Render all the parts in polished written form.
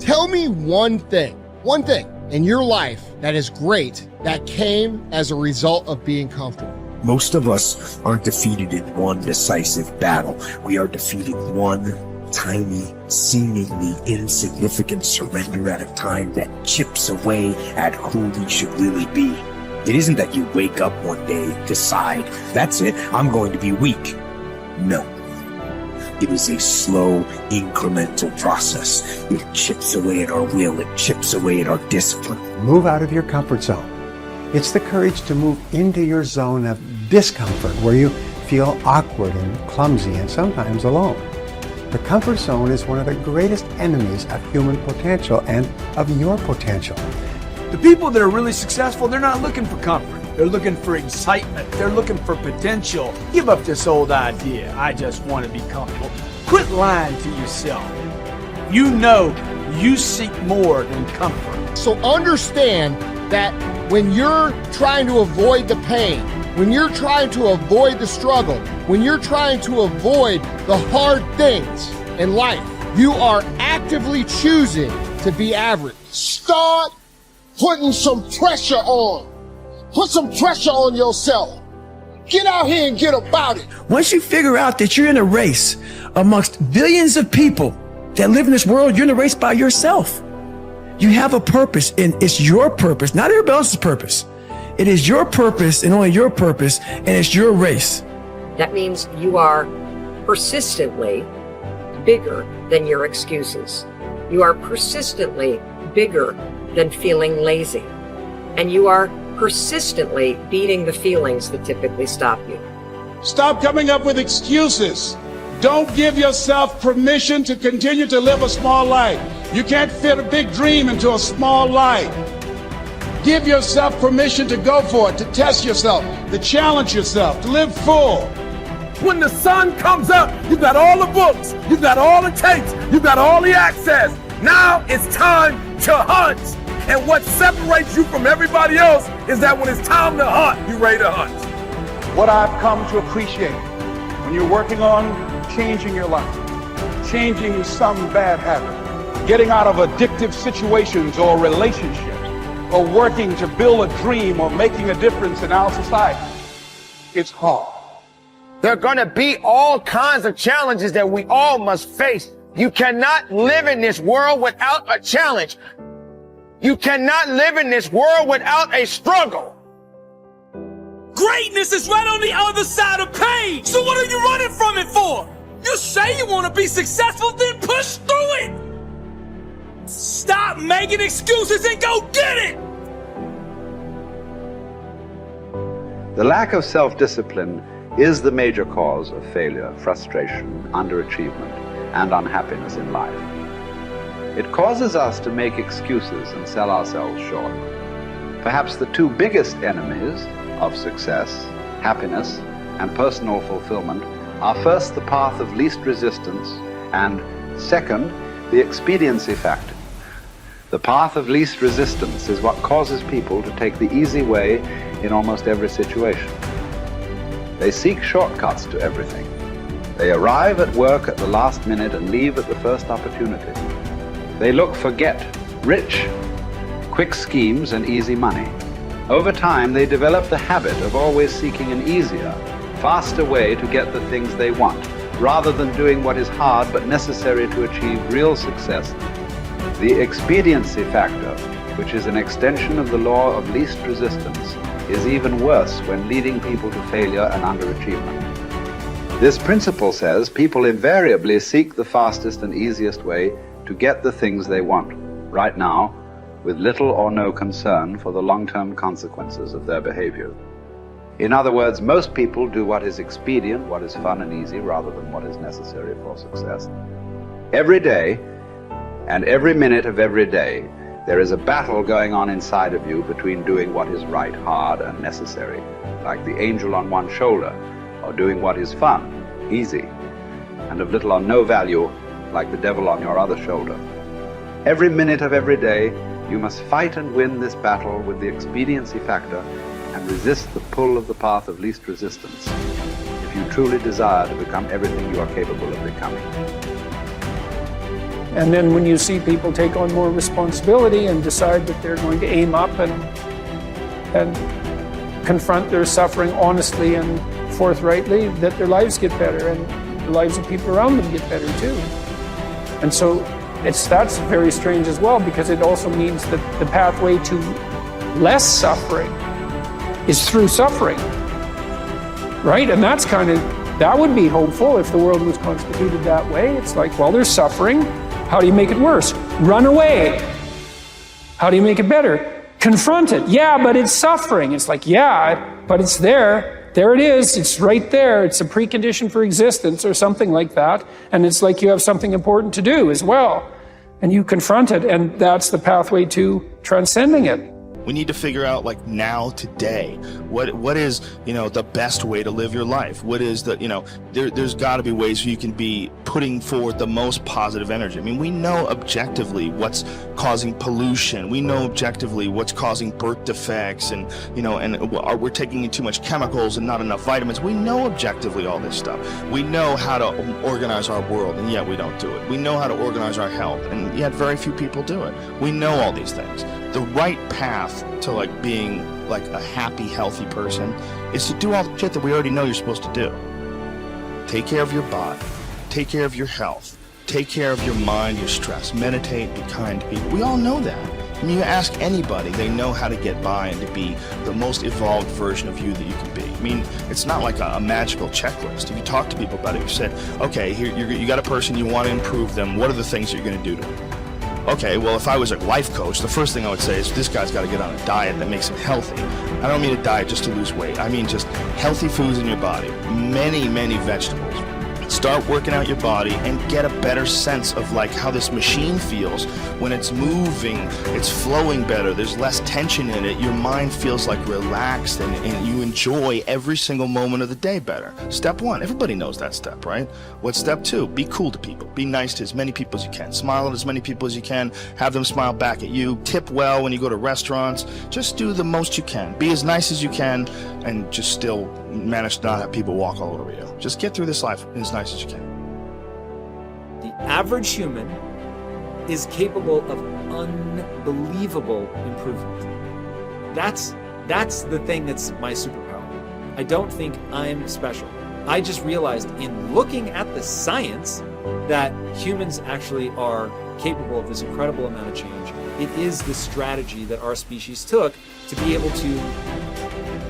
Tell me one thing in your life that is great that came as a result of being comfortable. Most of us aren't defeated in one decisive battle. We are defeated one tiny, seemingly insignificant surrender at a time that chips away at who we should really be. It isn't that you wake up one day, decide, that's it, I'm going to be weak. No. It is a slow, incremental process. It chips away at our will. It chips away at our discipline. Move out of your comfort zone. It's the courage to move into your zone of discomfort where you feel awkward and clumsy and sometimes alone. The comfort zone is one of the greatest enemies of human potential and of your potential. The people that are really successful, they're not looking for comfort. They're looking for excitement. They're looking for potential. Give up this old idea, I just want to be comfortable. Quit lying to yourself. You know you seek more than comfort. So understand that when you're trying to avoid the pain, when you're trying to avoid the struggle, when you're trying to avoid the hard things in life, you are actively choosing to be average. Start putting some pressure on. Put some pressure on yourself. Get out here and get about it. Once you figure out that you're in a race amongst billions of people that live in this world, you're in a race by yourself. You have a purpose, and it's your purpose, not everybody else's purpose. It is your purpose and only your purpose, and it's your race. That means you are persistently bigger than your excuses. You are persistently bigger than feeling lazy. And you are persistently beating the feelings that typically stop you. Stop coming up with excuses. Don't give yourself permission to continue to live a small life. You can't fit a big dream into a small life. Give yourself permission to go for it, to test yourself, to challenge yourself, to live full. When the sun comes up, you got all the books, you got all the tapes, you got all the access. Now it's time to hunt. And what separates you from everybody else is that when it's time to hunt, you're ready to hunt. What I've come to appreciate when you're working on changing your life, changing some bad habit, getting out of addictive situations or relationships, or working to build a dream or making a difference in our society, it's hard. There are going to be all kinds of challenges that we all must face. You cannot live in this world without a challenge. You cannot live in this world without a struggle. Greatness is right on the other side of pain. So what are you running from it for? You say you want to be successful, then push through it. Stop making excuses and go get it. The lack of self-discipline is the major cause of failure, frustration, underachievement, and unhappiness in life. It causes us to make excuses and sell ourselves short. Perhaps the two biggest enemies of success, happiness, and personal fulfillment are first the path of least resistance and second, the expediency factor. The path of least resistance is what causes people to take the easy way in almost every situation. They seek shortcuts to everything. They arrive at work at the last minute and leave at the first opportunity. They look for get-rich, quick schemes and easy money. Over time, they develop the habit of always seeking an easier, faster way to get the things they want, rather than doing what is hard but necessary to achieve real success. The expediency factor, which is an extension of the law of least resistance, is even worse when leading people to failure and underachievement. This principle says people invariably seek the fastest and easiest way to get the things they want, right now, with little or no concern for the long-term consequences of their behavior. In other words, most people do what is expedient, what is fun and easy, rather than what is necessary for success. Every day, and every minute of every day, there is a battle going on inside of you between doing what is right, hard, and necessary, like the angel on one shoulder, or doing what is fun, easy, and of little or no value, like the devil on your other shoulder. Every minute of every day, you must fight and win this battle with the expediency factor and resist the pull of the path of least resistance if you truly desire to become everything you are capable of becoming. And then when you see people take on more responsibility and decide that they're going to aim up and confront their suffering honestly and forthrightly, that their lives get better and the lives of people around them get better too. And so that's very strange as well, because it also means that the pathway to less suffering is through suffering, right? And that would be hopeful if the world was constituted that way. It's like, well, there's suffering. How do you make it worse? Run away. How do you make it better? Confront it. Yeah, but it's suffering. It's like, yeah, but it's there. There it is. It's right there. It's a precondition for existence or something like that. And it's like you have something important to do as well. And you confront it, and that's the pathway to transcending it. We need to figure out, like, now, today, what is, the best way to live your life? What is the, there's got to be ways you can be putting forward the most positive energy. I mean, we know objectively what's causing pollution. We know objectively what's causing birth defects, and we're taking in too much chemicals and not enough vitamins. We know objectively all this stuff. We know how to organize our world, and yet we don't do it. We know how to organize our health, and yet very few people do it. We know all these things. The right path to being a happy, healthy person is to do all the shit that we already know you're supposed to do. Take care of your body, take care of your health, take care of your mind, your stress, meditate, be kind to people. We all know that. I mean, you ask anybody, they know how to get by and to be the most evolved version of you that you can be. I mean, it's not like a magical checklist. If you talk to people about it, you said, okay, here you got a person, you want to improve them, what are the things you're going to do to them? Okay, well, if I was a life coach, the first thing I would say is this guy's got to get on a diet that makes him healthy. I don't mean a diet just to lose weight. I mean just healthy foods in your body, many, many vegetables. Start working out your body and get a better sense of how this machine feels when it's moving, it's flowing better, there's less tension in it, your mind feels relaxed and you enjoy every single moment of the day better. Step 1, everybody knows that step, right? What's step 2? Be cool to people. Be nice to as many people as you can. Smile at as many people as you can. Have them smile back at you. Tip well when you go to restaurants. Just do the most you can. Be as nice as you can and just still manage to not have people walk all over you. Just get through this life as nice as you can. The average human is capable of unbelievable improvement. That's the thing that's my superpower. I don't think I'm special. I just realized in looking at the science that humans actually are capable of this incredible amount of change. It is the strategy that our species took to be able to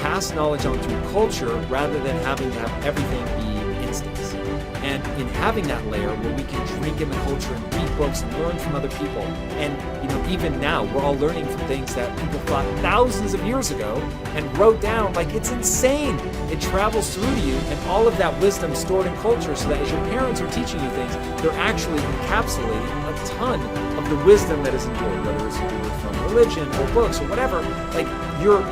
pass knowledge on through culture rather than having to have everything be instincts. And in having that layer where we can drink in the culture and read books and learn from other people, and even now we're all learning from things that people thought thousands of years ago and wrote down. It's insane. It travels through to you, and all of that wisdom stored in culture, so that as your parents are teaching you things, they're actually encapsulating a ton of the wisdom that is endured, whether it's endured from religion or books or whatever. You're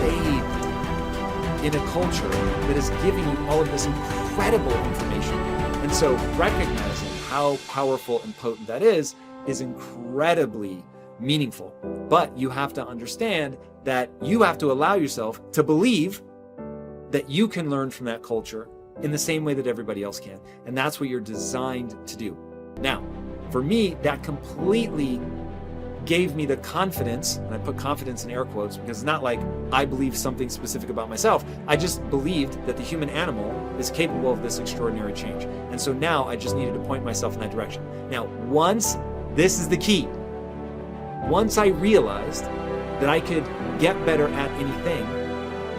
bathed in a culture that is giving you all of this incredible information. And so recognizing how powerful and potent that is incredibly meaningful. But you have to understand that you have to allow yourself to believe that you can learn from that culture in the same way that everybody else can. And that's what you're designed to do. Now, for me, that completely gave me the confidence, and I put confidence in air quotes because it's not like I believe something specific about myself. I just believed that the human animal is capable of this extraordinary change. And so now I just needed to point myself in that direction. Now, this is the key. Once I realized that I could get better at anything,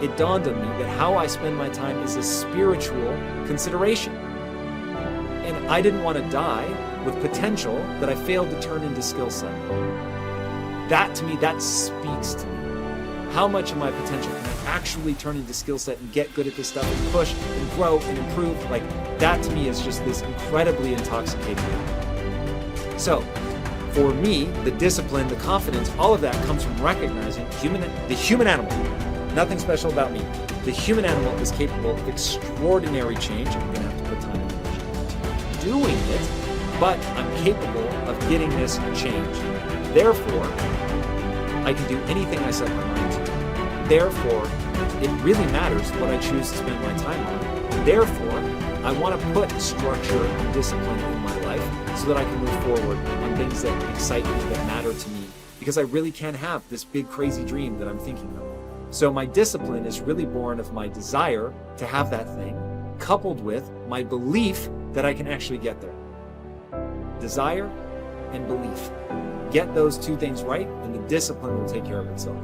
it dawned on me that how I spend my time is a spiritual consideration. And I didn't want to die with potential that I failed to turn into skill set. That to me, that speaks to me. How much of my potential can I actually turn into skill set and get good at this stuff and push and grow and improve? That to me is just this incredibly intoxicating thing. So for me, the discipline, the confidence, all of that comes from recognizing the human animal. Nothing special about me. The human animal is capable of extraordinary change. I'm going to have to put time and energy into doing it, but I'm capable of getting this change. Therefore, I can do anything I set my mind to. Therefore, it really matters what I choose to spend my time on. Therefore, I want to put structure and discipline in my life so that I can move forward on things that excite me, that matter to me, because I really can have this big crazy dream that I'm thinking of. So my discipline is really born of my desire to have that thing, coupled with my belief that I can actually get there. Desire and belief. Get those two things right, and the discipline will take care of itself.